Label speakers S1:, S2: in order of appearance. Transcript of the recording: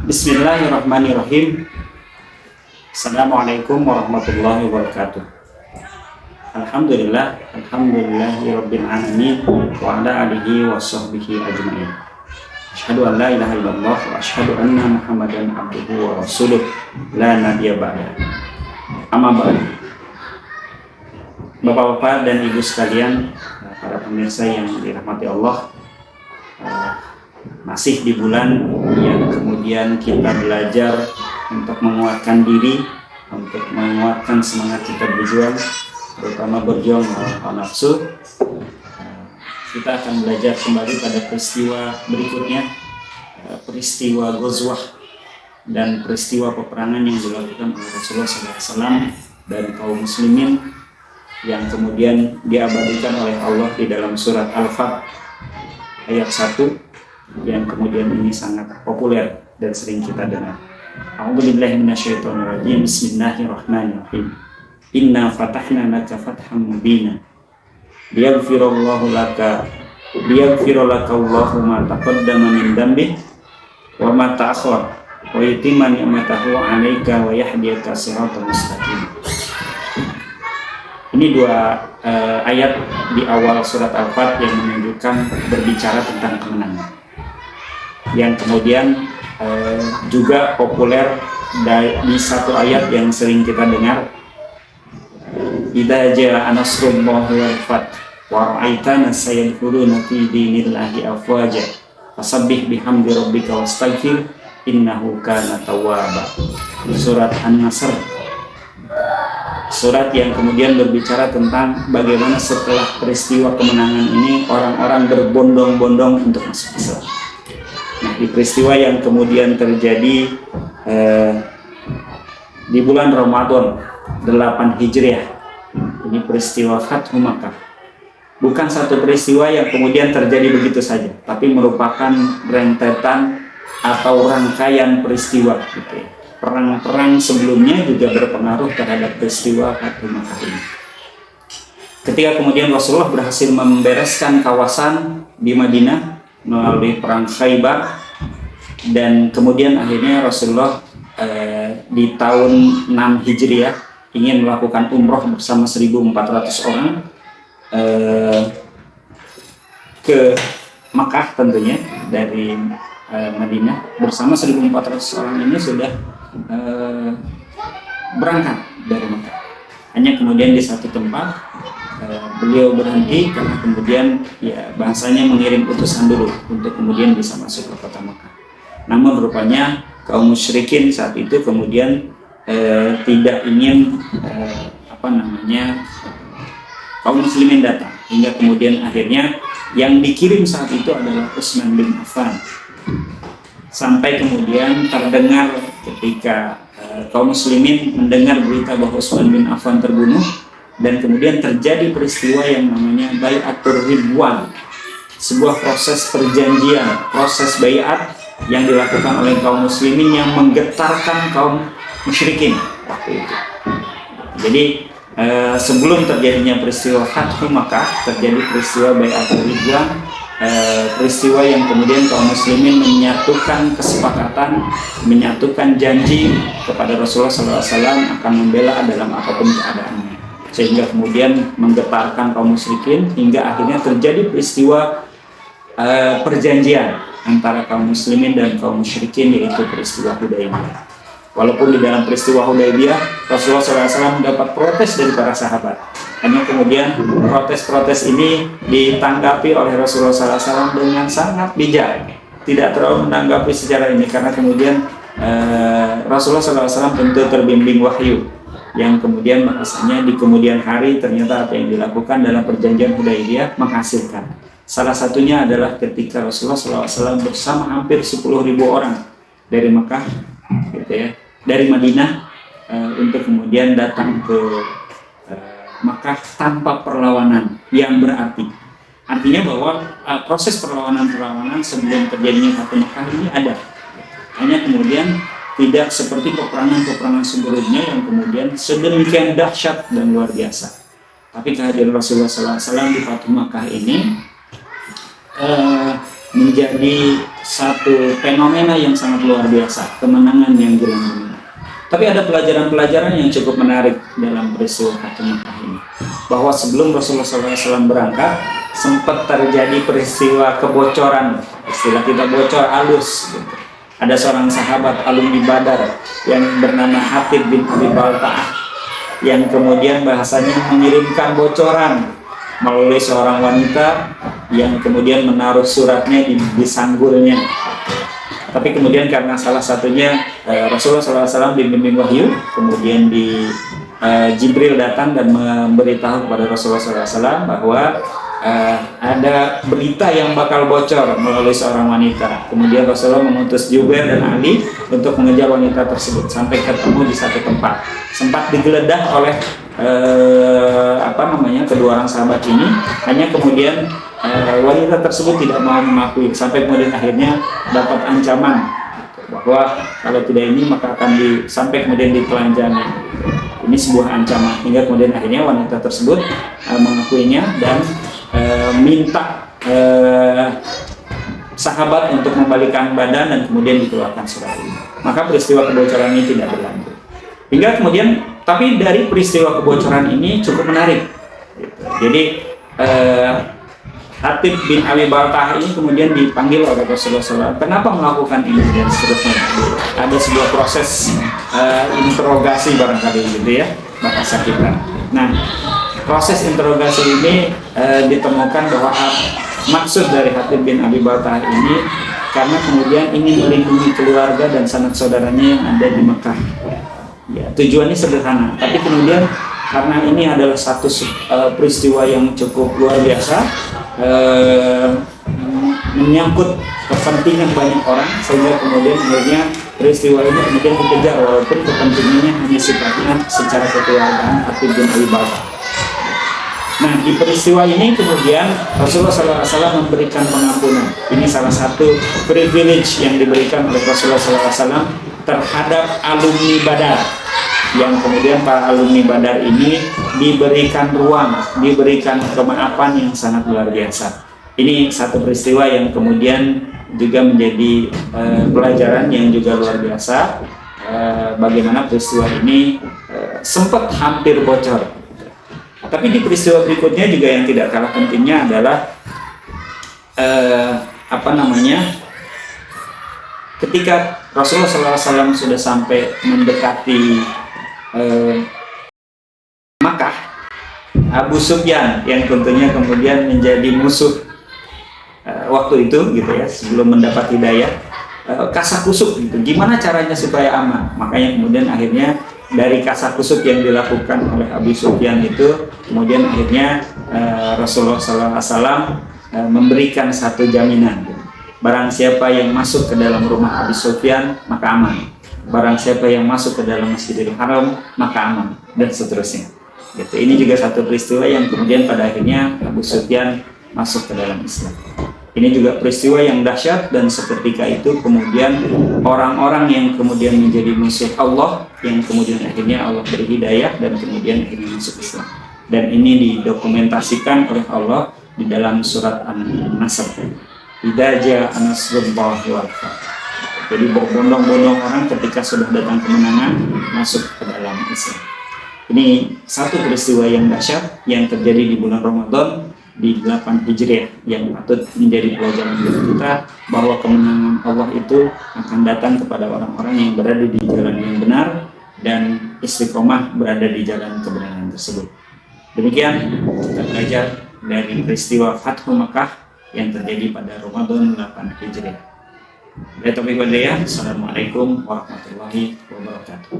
S1: Bismillahirrahmanirrahim. Assalamualaikum warahmatullahi wabarakatuh. Alhamdulillahirabbil alamin wa ala alihi wa sahbihi ajmain. Asyhadu an la ilaha illallah wa asyhadu anna Muhammadan abduhu wa rasuluh la nabiyya ba'da. Amma ba'du. Bapak-bapak dan ibu sekalian, para pemirsa yang dirahmati Allah, masih di bulan yang kemudian kita belajar untuk menguatkan diri, untuk menguatkan semangat kita berjuang, terutama berjuang melawan nafsu. Kita akan belajar kembali pada peristiwa berikutnya, peristiwa Ghazwah dan peristiwa peperangan yang dilakukan oleh Rasulullah SAW dan kaum muslimin yang kemudian diabadikan oleh Allah di dalam surat Al-Fat ayat 1, yang kemudian ini sangat populer dan sering kita dengar. A'udzubillahi minasyaitonirrajim. Bismillahirrahmanirrahim. Inna fatahna laka fathan mubina liyaghfira laka Allahu ma taqaddama min dhanbik wa ma ta'akhkhara wa yutimma ni'matahu 'alaika wa yahdiyaka siratan mustaqim. Ini dua ayat di awal surat Al-Fat yang menunjukkan berbicara tentang kemenangan, yang kemudian juga populer di satu ayat yang sering kita dengar, idza jaa nasrullahi wal fath wa ra'aitana sayadkhuluna fi dinillahi afwaja fasabbih bihamdi rabbika wastaghfir innahu kana tawwaba. Surat An-Nasr, surat yang kemudian berbicara tentang bagaimana setelah peristiwa kemenangan ini orang-orang berbondong-bondong untuk masuk Islam. Nah, di peristiwa yang kemudian terjadi di bulan Ramadan 8 Hijriah, ini peristiwa Fathu Makkah. Bukan satu peristiwa yang kemudian terjadi begitu saja, tapi merupakan rentetan atau rangkaian peristiwa gitu ya. Perang-perang sebelumnya juga berpengaruh terhadap peristiwa Fathu Makkah ini. Ketika kemudian Rasulullah berhasil membereskan kawasan di Madinah melalui perang Khaybar, dan kemudian akhirnya Rasulullah di tahun 6 Hijriah ingin melakukan umroh bersama 1.400 orang ke Makkah, tentunya dari Madinah. Bersama 1.400 orang ini sudah berangkat dari Makkah. Hanya kemudian di satu tempat beliau berhenti karena kemudian ya bangsanya mengirim utusan dulu untuk kemudian bisa masuk ke kota Makkah. Namun rupanya kaum musyrikin saat itu kemudian tidak ingin kaum muslimin datang, hingga kemudian akhirnya yang dikirim saat itu adalah Utsman bin Affan. Sampai kemudian terdengar ketika kaum muslimin mendengar berita bahwa Utsman bin Affan terbunuh, dan kemudian terjadi peristiwa yang namanya Bai'atur Ridwan, sebuah proses perjanjian, proses bai'at yang dilakukan oleh kaum muslimin yang menggetarkan kaum musyrikin waktu itu. Jadi sebelum terjadinya peristiwa Fathu Makkah, terjadi peristiwa Bai'atur Ridwan, peristiwa yang kemudian kaum muslimin menyatukan kesepakatan, menyatukan janji kepada Rasulullah SAW akan membela dalam apapun keadaannya, sehingga kemudian menggetarkan kaum musyrikin hingga akhirnya terjadi peristiwa perjanjian antara kaum muslimin dan kaum musyrikin, yaitu peristiwa Hudaybiyah. Walaupun di dalam peristiwa Hudaybiyah Rasulullah SAW mendapat protes dari para sahabat, hanya kemudian protes-protes ini ditanggapi oleh Rasulullah SAW dengan sangat bijak, tidak terlalu menanggapi secara ini, karena kemudian Rasulullah SAW tentu terbimbing wahyu yang kemudian bahasanya di kemudian hari ternyata apa yang dilakukan dalam perjanjian Hudaybiyah menghasilkan. Salah satunya adalah ketika Rasulullah SAW bersama hampir 10.000 orang dari Makkah, gitu ya, dari Madinah, untuk kemudian datang ke Makkah tanpa perlawanan yang berarti. Artinya bahwa proses perlawanan sebelum terjadinya Fathu Makkah ini ada. Hanya kemudian tidak seperti peperangan-peperangan sebelumnya yang kemudian sedemikian dahsyat dan luar biasa. Tapi kehadiran Rasulullah SAW di Fathu Makkah ini menjadi satu fenomena yang sangat luar biasa, kemenangan yang gila-gila. Tapi ada pelajaran-pelajaran yang cukup menarik dalam peristiwa Fathu Makkah ini. Bahwa sebelum Rasulullah SAW berangkat, sempat terjadi peristiwa kebocoran, istilah kita bocor alus. Gitu. Ada seorang sahabat alumni Badar yang bernama Hatib bin Abi Balta'ah, yang kemudian bahasanya mengirimkan bocoran melalui seorang wanita yang kemudian menaruh suratnya di sanggulnya. Tapi kemudian karena salah satunya Rasulullah SAW dibimbing wahyu, kemudian Jibril datang dan memberitahu kepada Rasulullah SAW bahwa ada berita yang bakal bocor melalui seorang wanita. Kemudian Rasulullah mengutus Jubair dan Ali untuk mengejar wanita tersebut sampai ketemu di satu tempat. Sempat digeledah oleh kedua orang sahabat ini, hanya kemudian wanita tersebut tidak mau mengakui, sampai kemudian akhirnya dapat ancaman bahwa kalau tidak ini maka akan sampai kemudian ditelanjangi. Ini sebuah ancaman, hingga kemudian akhirnya wanita tersebut mengakuinya dan minta sahabat untuk membalikan badan dan kemudian dikeluarkan surat ini. Maka peristiwa kebocoran ini tidak berlanjut. Hingga kemudian, tapi dari peristiwa kebocoran ini cukup menarik. Jadi Hatib bin Abi Balta'ah ini kemudian dipanggil oleh Rasulullah SAW. Kenapa melakukan ini dan seterusnya? Ada sebuah proses interogasi barangkali gitu ya bahasa kita. Nah, proses interogasi ini ditemukan bahwa maksud dari Hatib bin Abi Balta'ah ini karena kemudian ingin melindungi keluarga dan sanak saudaranya yang ada di Mekah. Ya, tujuannya sederhana, tapi kemudian karena ini adalah satu peristiwa yang cukup luar biasa, menyangkut kepentingan banyak orang, sehingga kemudian akhirnya peristiwa ini kemudian dikejar walaupun kepentingannya hanya sifatnya secara kekeluargaan Hatib bin Abi Balta'ah. Nah, di peristiwa ini kemudian Rasulullah SAW memberikan pengampunan. Ini salah satu privilege yang diberikan oleh Rasulullah SAW terhadap alumni Badar, yang kemudian para alumni Badar ini diberikan ruang, diberikan kemaafan yang sangat luar biasa. Ini satu peristiwa yang kemudian juga menjadi pelajaran yang juga luar biasa, bagaimana peristiwa ini sempat hampir bocor. Tapi di peristiwa berikutnya juga yang tidak kalah pentingnya adalah ketika Rasulullah SAW sudah sampai mendekati Makkah, Abu Sufyan yang tentunya kemudian menjadi musuh waktu itu gitu ya, sebelum mendapat hidayah, kasakusuk gitu. Gimana caranya supaya aman? Makanya kemudian akhirnya dari kasakusuk yang dilakukan oleh Abu Sufyan itu, kemudian akhirnya Rasulullah SAW memberikan satu jaminan. Barang siapa yang masuk ke dalam rumah Abu Sufyan maka aman. Barang siapa yang masuk ke dalam Masjidil Haram maka aman, dan seterusnya. Gitu. Ini juga satu peristiwa yang kemudian pada akhirnya Abu Sufyan masuk ke dalam Islam. Ini juga peristiwa yang dahsyat, dan seketika itu kemudian orang-orang yang kemudian menjadi musuh Allah, yang kemudian akhirnya Allah beri hidayah dan kemudian akhirnya masuk Islam. Dan ini didokumentasikan oleh Allah di dalam surat An-Nasr. Idza jaa nasrullahi wal fath. Jadi berbondong-bondong orang ketika sudah datang kemenangan masuk ke dalam Islam. Ini satu peristiwa yang dahsyat yang terjadi di bulan Ramadan di 8 Hijriah, yang patut menjadi pelajaran bagi kita bahwa kemenangan Allah itu akan datang kepada orang-orang yang berada di jalan yang benar dan istiqomah berada di jalan kebenaran tersebut. Demikian kita belajar dari peristiwa Fathu Makkah yang terjadi pada Ramadan 8 Hijriah. Assalamualaikum warahmatullahi wabarakatuh.